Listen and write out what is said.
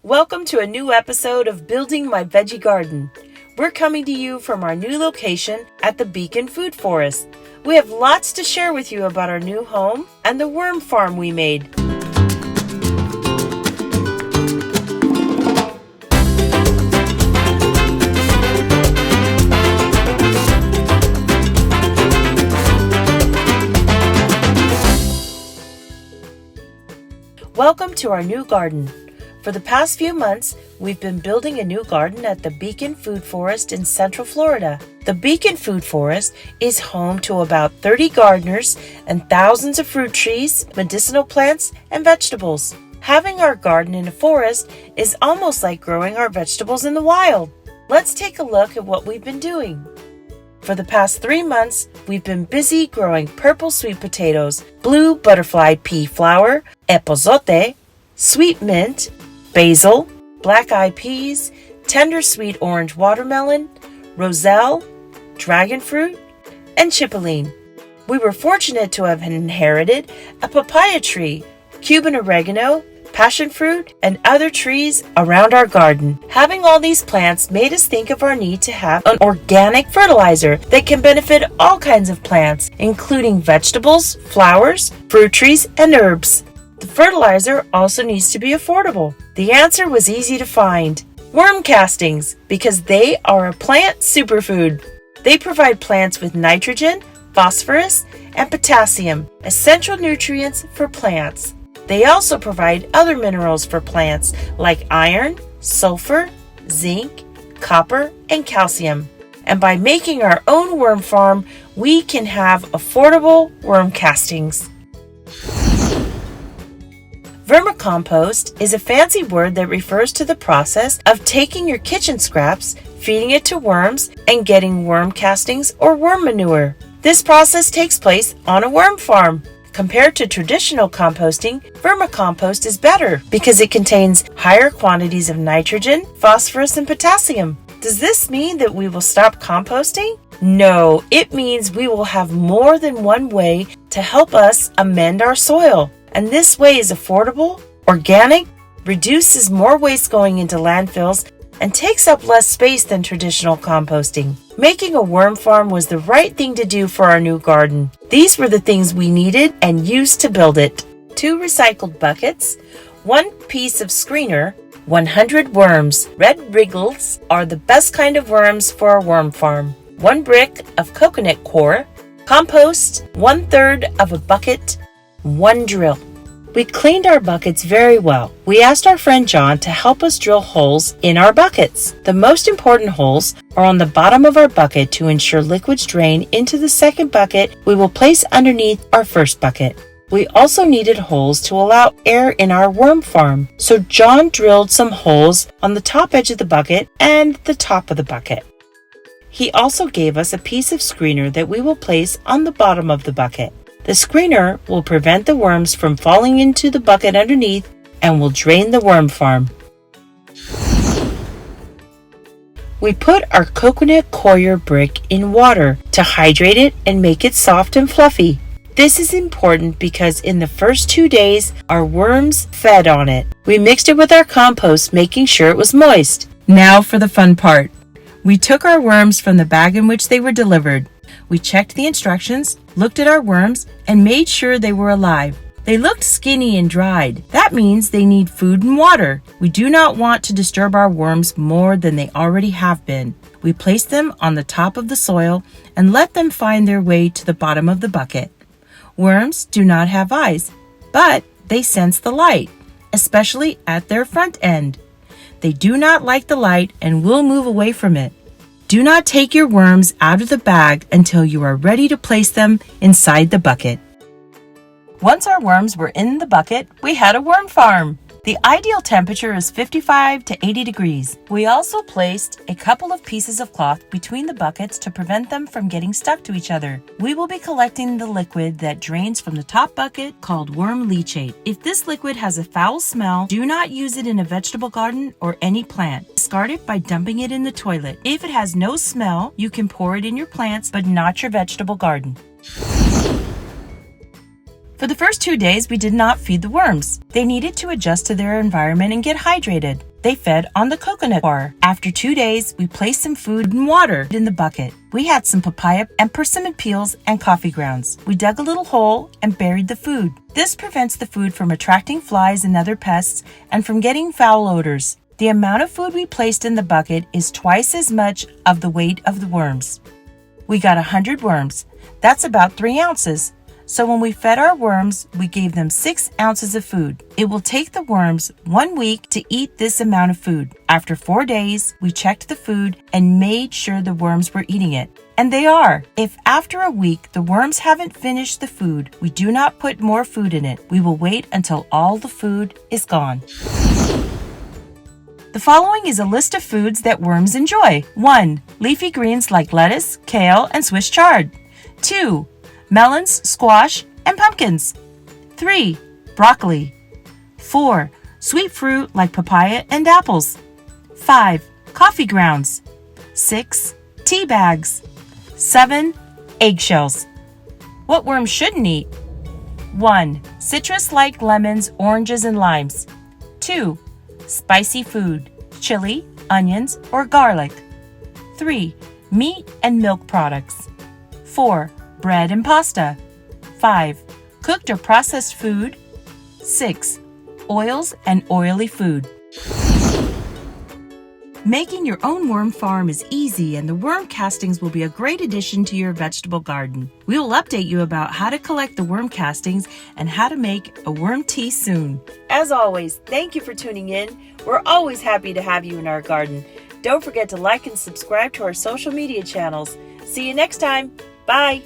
Welcome to a new episode of Building My Veggie Garden. We're coming to you from our new location at the Beacon Food Forest. We have lots to share with you about our new home and the worm farm we made. Welcome to our new garden. For the past few months, we've been building a new garden at the Beacon Food Forest in Central Florida. The Beacon Food Forest is home to about 30 gardeners and thousands of fruit trees, medicinal plants, and vegetables. Having our garden in a forest is almost like growing our vegetables in the wild. Let's take a look at what we've been doing. For the past 3 months, we've been busy growing purple sweet potatoes, blue butterfly pea flower, epazote, sweet mint, basil, black-eyed peas, tender sweet orange watermelon, roselle, dragon fruit, and chipoline. We were fortunate to have inherited a papaya tree, Cuban oregano, passion fruit, and other trees around our garden. Having all these plants made us think of our need to have an organic fertilizer that can benefit all kinds of plants, including vegetables, flowers, fruit trees, and herbs. The fertilizer also needs to be affordable. The answer was easy to find. Worm castings, because they are a plant superfood. They provide plants with nitrogen, phosphorus, and potassium, essential nutrients for plants. They also provide other minerals for plants like iron, sulfur, zinc, copper, and calcium. And by making our own worm farm, we can have affordable worm castings. Vermicompost is a fancy word that refers to the process of taking your kitchen scraps, feeding it to worms, and getting worm castings or worm manure. This process takes place on a worm farm. Compared to traditional composting, vermicompost is better because it contains higher quantities of nitrogen, phosphorus, and potassium. Does this mean that we will stop composting? No, it means we will have more than one way to help us amend our soil. And this way is affordable, organic, reduces more waste going into landfills, and takes up less space than traditional composting. Making a worm farm was the right thing to do for our new garden. These were the things we needed and used to build it. 2 recycled buckets, 1 piece of screener, 100 worms. Red wriggles are the best kind of worms for a worm farm. 1 brick of coconut coir, compost, 1/3 of a bucket, 1 drill. We cleaned our buckets very well. We asked our friend John to help us drill holes in our buckets. The most important holes are on the bottom of our bucket to ensure liquids drain into the second bucket we will place underneath our first bucket. We also needed holes to allow air in our worm farm, so John drilled some holes on the top edge of the bucket and the top of the bucket. He also gave us a piece of screener that we will place on the bottom of the bucket. The screener will prevent the worms from falling into the bucket underneath and will drain the worm farm. We put our coconut coir brick in water to hydrate it and make it soft and fluffy. This is important because in the first 2 days, our worms fed on it. We mixed it with our compost, making sure it was moist. Now for the fun part. We took our worms from the bag in which they were delivered. We checked the instructions, looked at our worms, and made sure they were alive. They looked skinny and dried. That means they need food and water. We do not want to disturb our worms more than they already have been. We placed them on the top of the soil and let them find their way to the bottom of the bucket. Worms do not have eyes, but they sense the light, especially at their front end. They do not like the light and will move away from it. Do not take your worms out of the bag until you are ready to place them inside the bucket. Once our worms were in the bucket, we had a worm farm. The ideal temperature is 55 to 80 degrees. We also placed a couple of pieces of cloth between the buckets to prevent them from getting stuck to each other. We will be collecting the liquid that drains from the top bucket called worm leachate. If this liquid has a foul smell, do not use it in a vegetable garden or any plant. Discard it by dumping it in the toilet. If it has no smell, you can pour it in your plants, but not your vegetable garden. For the first 2 days, we did not feed the worms. They needed to adjust to their environment and get hydrated. They fed on the coconut bar. After 2 days, we placed some food and water in the bucket. We had some papaya and persimmon peels and coffee grounds. We dug a little hole and buried the food. This prevents the food from attracting flies and other pests and from getting foul odors. The amount of food we placed in the bucket is twice as much of the weight of the worms. We got 100 worms. That's about 3 ounces. So when we fed our worms, we gave them 6 ounces of food. It will take the worms 1 week to eat this amount of food. After 4 days, we checked the food and made sure the worms were eating it. And they are. If after a week the worms haven't finished the food, we do not put more food in it. We will wait until all the food is gone. The following is a list of foods that worms enjoy. 1. Leafy greens like lettuce, kale, and Swiss chard. 2. Melons, squash, and pumpkins. 3. Broccoli. 4. Sweet fruit like papaya and apples. 5. Coffee grounds. 6. Tea bags. 7. Eggshells. What worms shouldn't eat? 1. Citrus like lemons, oranges, and limes. 2. Spicy food, chili, onions, or garlic. 3. Meat and milk products. 4. Bread and pasta. 5. Cooked or processed food. 6. Oils and oily food. Making your own worm farm is easy, and the worm castings will be a great addition to your vegetable garden. We will update you about how to collect the worm castings and how to make a worm tea soon. As always, thank you for tuning in. We're always happy to have you in our garden. Don't forget to like and subscribe to our social media channels. See you next time. Bye.